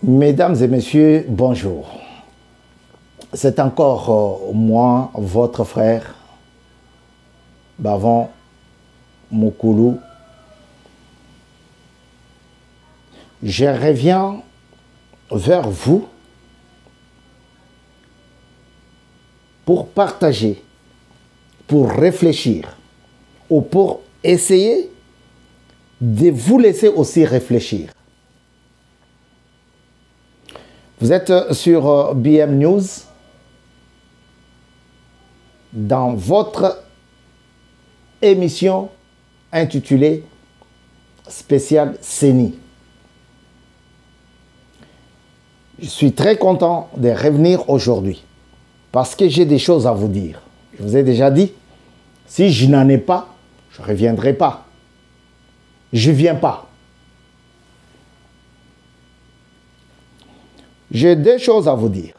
Mesdames et messieurs, bonjour. C'est encore moi, votre frère, Bavon Moukoulou. Je reviens vers vous pour partager, pour réfléchir ou pour essayer de vous laisser aussi réfléchir. Vous êtes sur BM News dans votre émission intitulée Spécial CENI. Je suis très content de revenir aujourd'hui parce que j'ai des choses à vous dire. Je vous ai déjà dit, si je n'en ai pas, je ne reviendrai pas. Je ne viens pas. J'ai deux choses à vous dire.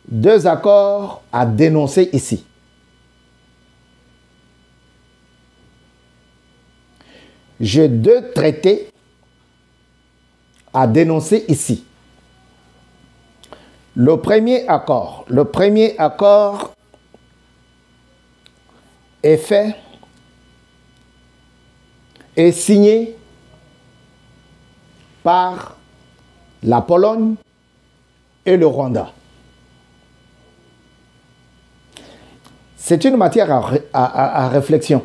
Deux accords à dénoncer ici. J'ai deux traités à dénoncer ici. Le premier accord est fait et signé par la Pologne et le Rwanda. C'est une matière à réflexion.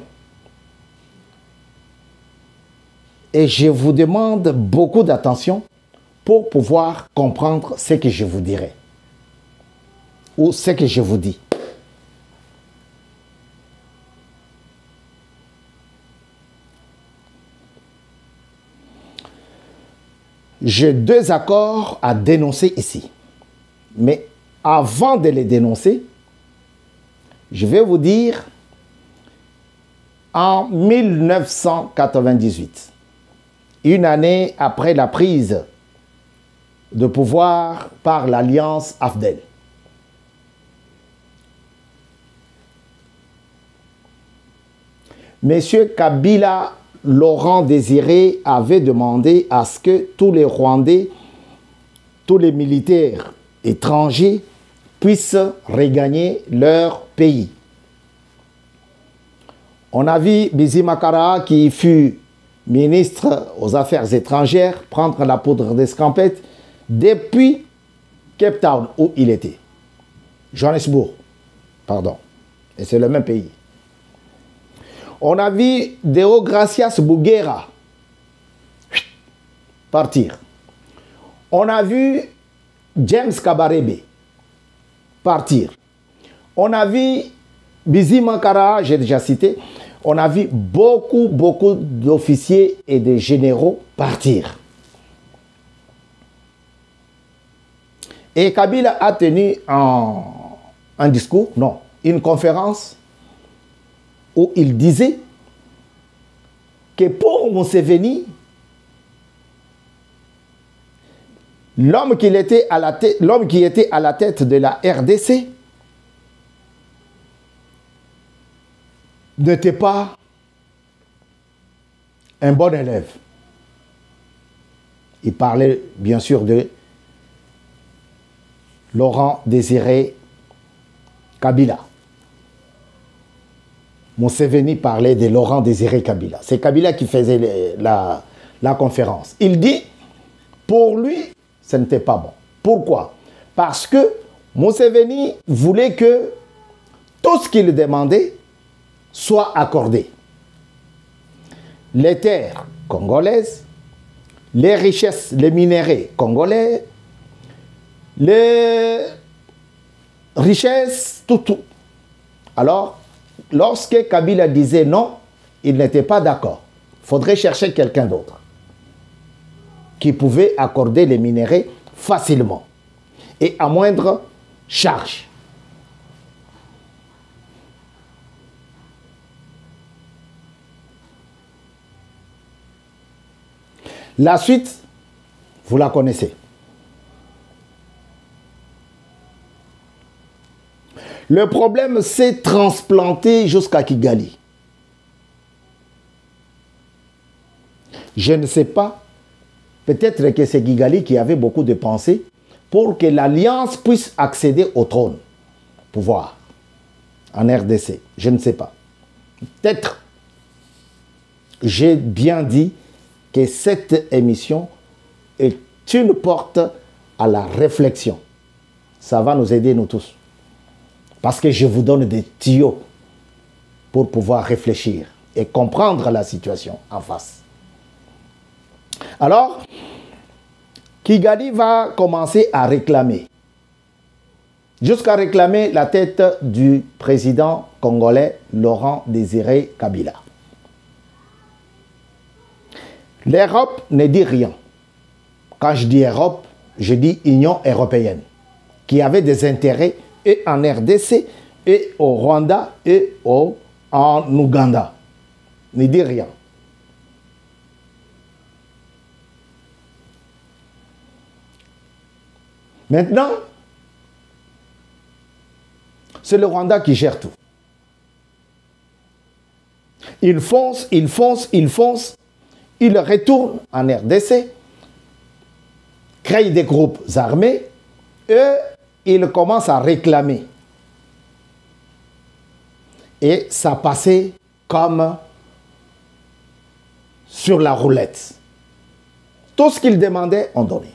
Et je vous demande beaucoup d'attention pour pouvoir comprendre ce que je vous dirai. Ou ce que je vous dis. J'ai deux accords à dénoncer ici. Mais avant de les dénoncer, je vais vous dire, en 1998, une année après la prise de pouvoir par l'Alliance AFDEL, Monsieur Kabila Laurent Désiré avait demandé à ce que tous les Rwandais, tous les militaires étrangers puissent regagner leur pays. On a vu Bizimakara, qui fut ministre aux Affaires étrangères, prendre la poudre d'escampette depuis Cape Town, où il était. Johannesburg, pardon. Et c'est le même pays. On a vu Deogracias Bouguera partir. On a vu James Kabarebe partir. On a vu Bizimakara, j'ai déjà cité. On a vu beaucoup d'officiers et de généraux partir. Et Kabila a tenu un discours, non, une conférence où il disait que pour Museveni, l'homme qui était à la tête de la RDC n'était pas un bon élève. Il parlait bien sûr de Laurent Désiré Kabila. Museveni parlait de Laurent Désiré Kabila. C'est Kabila qui faisait la conférence. Il dit, pour lui, ce n'était pas bon. Pourquoi? Parce que Museveni voulait que tout ce qu'il demandait soit accordé. Les terres congolaises, les richesses, les minéraux congolais, les richesses, tout. Alors, lorsque Kabila disait non, il n'était pas d'accord. Il faudrait chercher quelqu'un d'autre qui pouvait accorder les minéraux facilement et à moindre charge. La suite, vous la connaissez. Le problème s'est transplanté jusqu'à Kigali. Je ne sais pas Peut-être que c'est Kigali qui avait beaucoup de pensées pour que l'Alliance puisse accéder au trône, pouvoir, en RDC. Je ne sais pas. Peut-être, j'ai bien dit que cette émission est une porte à la réflexion. Ça va nous aider, nous tous. Parce que je vous donne des tuyaux pour pouvoir réfléchir et comprendre la situation en face. Alors, Kigali va commencer à réclamer, jusqu'à réclamer la tête du président congolais Laurent Désiré Kabila. L'Europe ne dit rien. Quand je dis Europe, je dis Union européenne, qui avait des intérêts et en RDC, et au Rwanda, et en Ouganda. Ne dit rien. Maintenant, c'est le Rwanda qui gère tout. Il fonce, il fonce, il fonce, il retourne en RDC, crée des groupes armés, et il commence à réclamer. Et ça passait comme sur la roulette. Tout ce qu'il demandait, on donnait.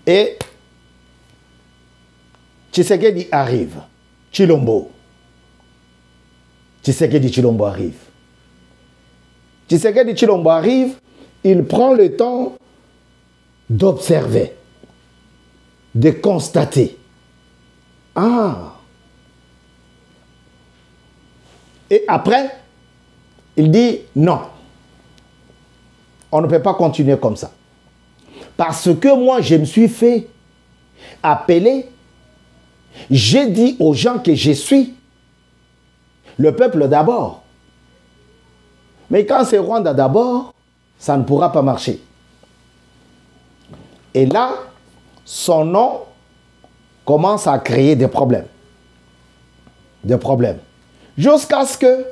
Et Tshisekedi arrive. Tshilombo. Tshisekedi Tshilombo arrive. Tshisekedi Tshilombo arrive, il prend le temps d'observer, de constater. Ah! Et après, il dit non. On ne peut pas continuer comme ça. Parce que moi, je me suis fait appeler. J'ai dit aux gens que je suis le peuple d'abord. Mais quand c'est Rwanda d'abord, ça ne pourra pas marcher. Et là, son nom commence à créer des problèmes. Des problèmes. Jusqu'à ce que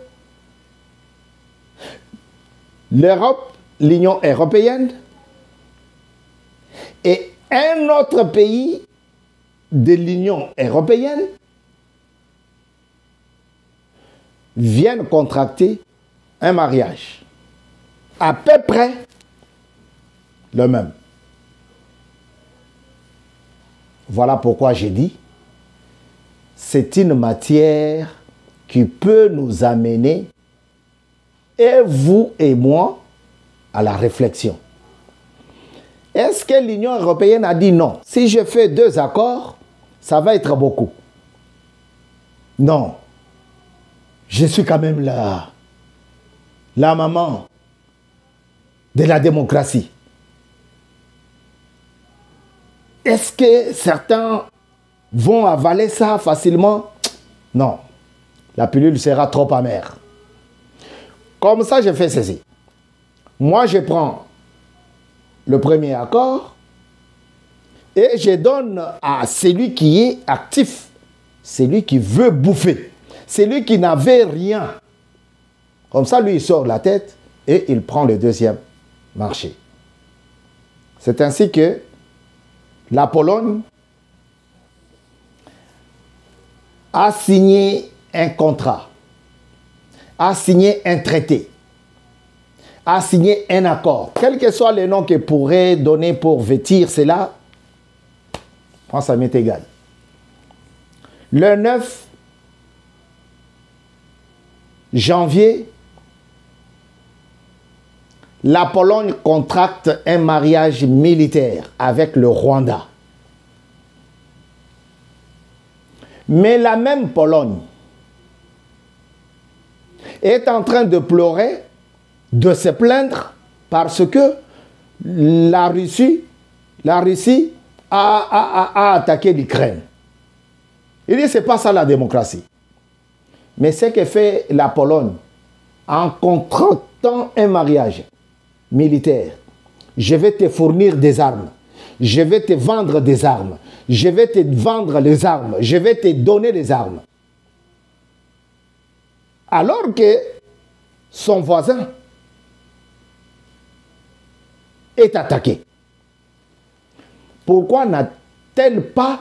l'Europe, l'Union européenne et un autre pays de l'Union européenne viennent contracter un mariage. À peu près le même. Voilà pourquoi j'ai dit, c'est une matière qui peut nous amener, et vous et moi, à la réflexion. Est-ce que l'Union européenne a dit non? Si je fais 2 accords, ça va être beaucoup. Non. Je suis quand même la maman de la démocratie. Est-ce que certains vont avaler ça facilement? Non. La pilule sera trop amère. Comme ça, je fais ceci. Moi, je prends le premier accord et je donne à celui qui est actif, celui qui veut bouffer, celui qui n'avait rien. Comme ça, lui, il sort la tête et il prend le deuxième marché. C'est ainsi que la Pologne a signé un contrat, a signé un traité, a signé un accord. Quel que soit le nom que pourrait donner pour vêtir cela, moi, ça m'est égal. Le 9 janvier, la Pologne contracte un mariage militaire avec le Rwanda. Mais la même Pologne est en train de pleurer, de se plaindre parce que la Russie a attaqué l'Ukraine. Il dit, c'est pas ça la démocratie. Mais ce que fait la Pologne en contractant un mariage militaire, je vais te fournir des armes, je vais te vendre des armes, je vais te vendre les armes, je vais te donner les armes. Alors que son voisin est attaqué. pourquoi n'a-t-elle pas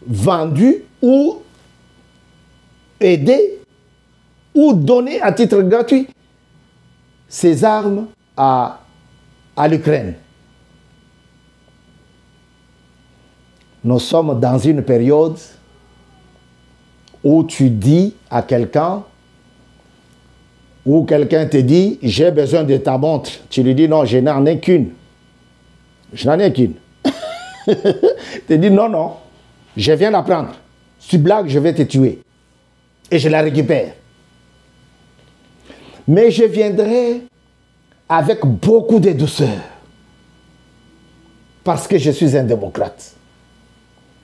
vendu ou aidé ou donné à titre gratuit ses armes à l'Ukraine? Nous sommes dans une période où tu dis à quelqu'un, ou quelqu'un te dit, j'ai besoin de ta montre. Tu lui dis, non, je n'en ai qu'une. Je n'en ai qu'une. Tu dis, non, non, je viens la prendre. Si tu blagues, je vais te tuer. Et je la récupère. Mais je viendrai avec beaucoup de douceur. Parce que je suis un démocrate.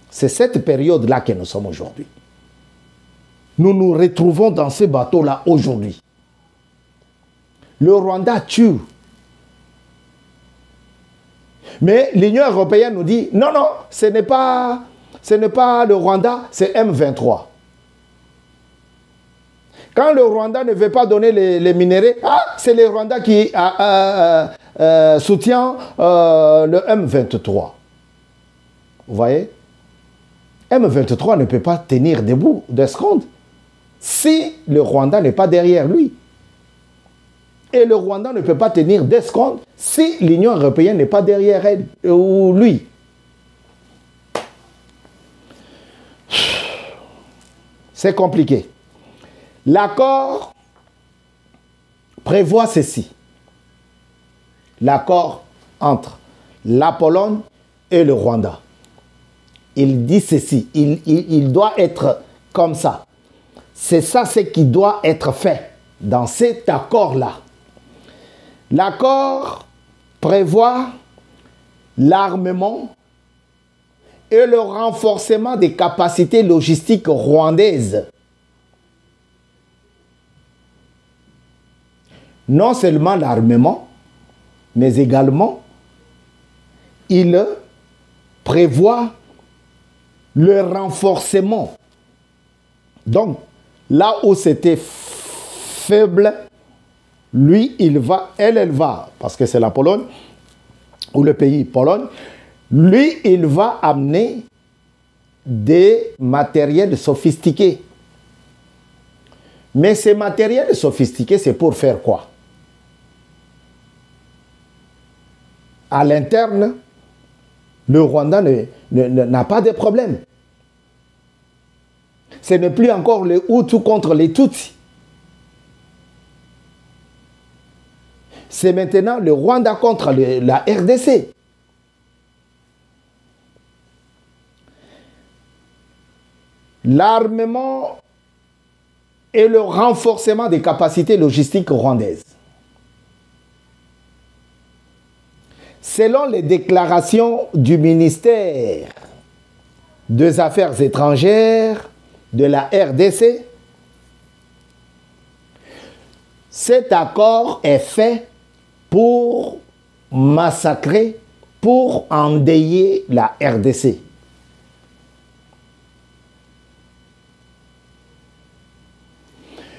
C'est cette période-là que nous sommes aujourd'hui. Nous nous retrouvons dans ce bateau-là aujourd'hui. Le Rwanda tue. Mais l'Union européenne nous dit, non, non, ce n'est pas le Rwanda, c'est M23. Quand le Rwanda ne veut pas donner les minéraux, c'est le Rwanda qui soutient le M23. Vous voyez? M23 ne peut pas tenir debout 2 secondes si le Rwanda n'est pas derrière lui. Et le Rwanda ne peut pas tenir 2 secondes si l'Union européenne n'est pas derrière elle ou lui. C'est compliqué. L'accord prévoit ceci. L'accord entre la Pologne et le Rwanda. Il dit ceci. Il doit être comme ça. C'est ça ce qui doit être fait dans cet accord-là. L'accord prévoit l'armement et le renforcement des capacités logistiques rwandaises. Non seulement l'armement, mais également, il prévoit le renforcement. Donc, là où c'était faible, lui, il va, elle va, parce que c'est la Pologne, ou le pays Pologne, lui, il va amener des matériels sophistiqués. Mais ces matériels sophistiqués, c'est pour faire quoi? À l'interne, le Rwanda n'a pas de problème. Ce n'est plus encore les Hutus contre les Tutsis. C'est maintenant le Rwanda contre la RDC. L'armement et le renforcement des capacités logistiques rwandaises. Selon les déclarations du ministère des Affaires étrangères de la RDC, cet accord est fait pour massacrer, pour endeuiller la RDC.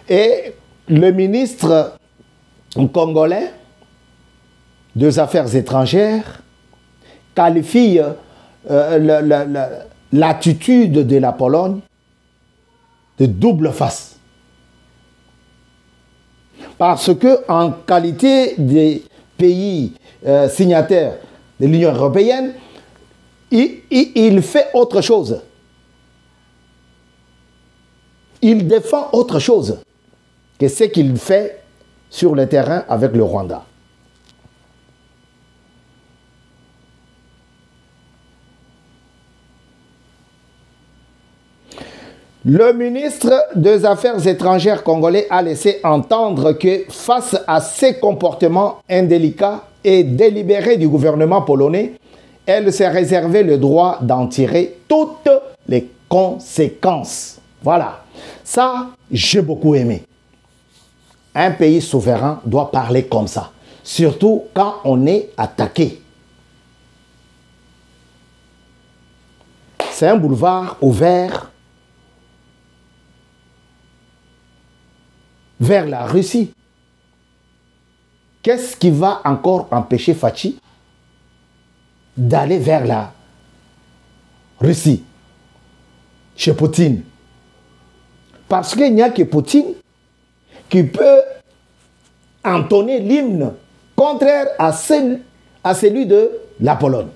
Et le ministre congolais des Affaires étrangères qualifie l'attitude de la Pologne de double face. Parce que en qualité de pays signataires de l'Union européenne, il fait autre chose. Il défend autre chose que ce qu'il fait sur le terrain avec le Rwanda. Le ministre des Affaires étrangères congolais a laissé entendre que face à ces comportements indélicats et délibérés du gouvernement polonais, elle s'est réservé le droit d'en tirer toutes les conséquences. Voilà. Ça, j'ai beaucoup aimé. Un pays souverain doit parler comme ça. Surtout quand on est attaqué. C'est un boulevard ouvert vers la Russie. Qu'est-ce qui va encore empêcher Fachi d'aller vers la Russie, chez Poutine. Parce qu'il n'y a que Poutine qui peut entonner l'hymne contraire à celui de la Pologne.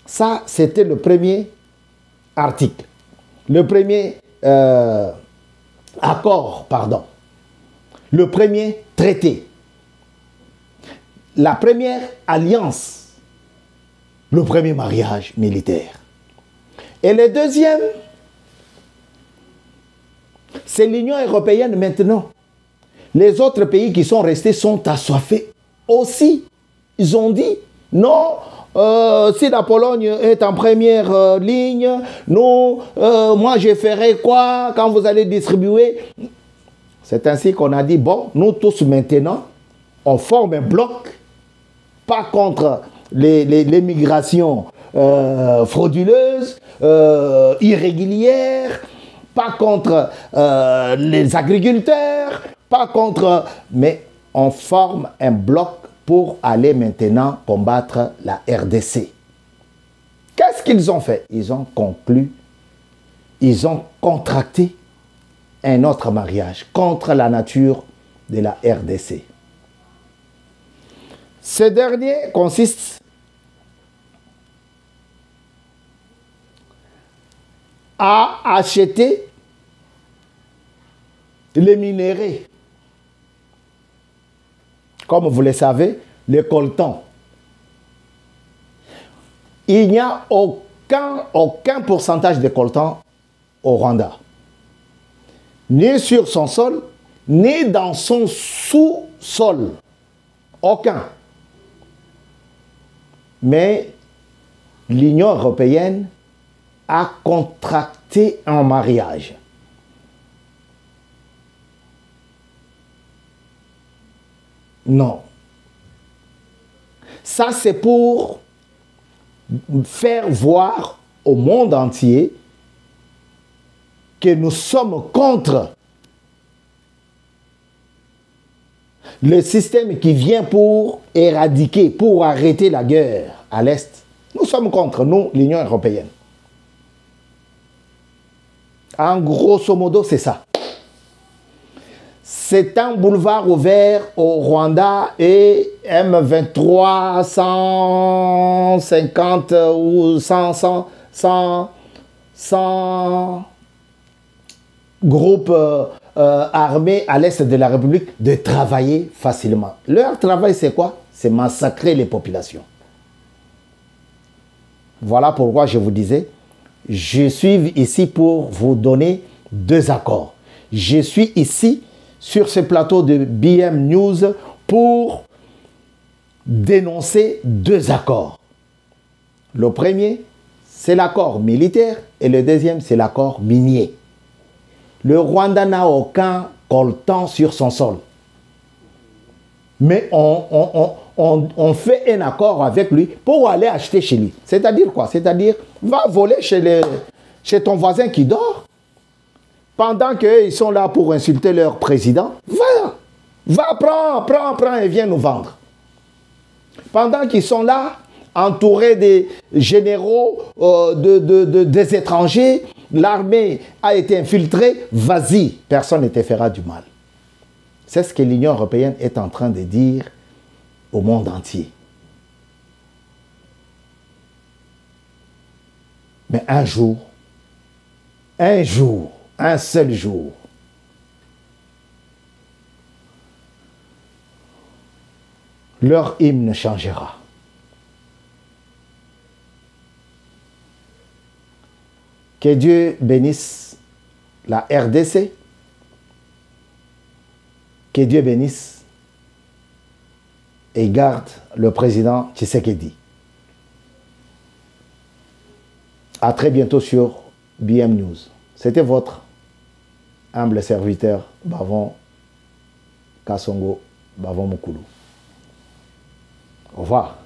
Ça, c'était le premier article. Le premier accord, pardon. Le premier traité. La première alliance. Le premier mariage militaire. Et le deuxième, c'est l'Union européenne maintenant. Les autres pays qui sont restés sont assoiffés aussi. Ils ont dit, non, si la Pologne est en première ligne, nous, moi je ferai quoi quand vous allez distribuer? C'est ainsi qu'on a dit, bon, nous tous maintenant, on forme un bloc, pas contre les migrations frauduleuses, irrégulières, pas contre les agriculteurs, pas contre... Mais on forme un bloc pour aller maintenant combattre la RDC. Qu'est-ce qu'ils ont fait? Ils ont conclu, ils ont contracté un autre mariage contre la nature de la RDC. Ce dernier consiste à acheter les minéraux. Comme vous le savez, le coltan. Il n'y a aucun pourcentage de coltan au Rwanda. Ni sur son sol, ni dans son sous-sol. Aucun. Mais l'Union européenne a contracté un mariage. Non. Ça, c'est pour faire voir au monde entier que nous sommes contre le système qui vient pour éradiquer, pour arrêter la guerre à l'Est. Nous sommes contre, nous, l'Union européenne. En grosso modo, c'est ça. C'est un boulevard ouvert au Rwanda et M23, 150 ou 100 groupes armés à l'est de la République de travailler facilement. Leur travail, c'est quoi? C'est massacrer les populations. Voilà pourquoi je vous disais, je suis ici pour vous donner deux accords. Je suis ici sur ce plateau de BM News pour dénoncer deux accords. Le premier, c'est l'accord militaire et le deuxième, c'est l'accord minier. Le Rwanda n'a aucun coltan sur son sol. Mais on fait un accord avec lui pour aller acheter chez lui. C'est-à-dire quoi? C'est-à-dire, va voler chez ton voisin qui dort. Pendant qu'ils sont là pour insulter leur président, prends et viens nous vendre. Pendant qu'ils sont là, entourés des généraux, des étrangers, l'armée a été infiltrée, vas-y, personne ne te fera du mal. C'est ce que l'Union européenne est en train de dire au monde entier. Mais un seul jour, leur hymne changera. Que Dieu bénisse la RDC. Que Dieu bénisse et garde le président Tshisekedi. À très bientôt sur BM News. C'était votre humble serviteur Bavon Kasongo Bavon Mukulu. Au revoir.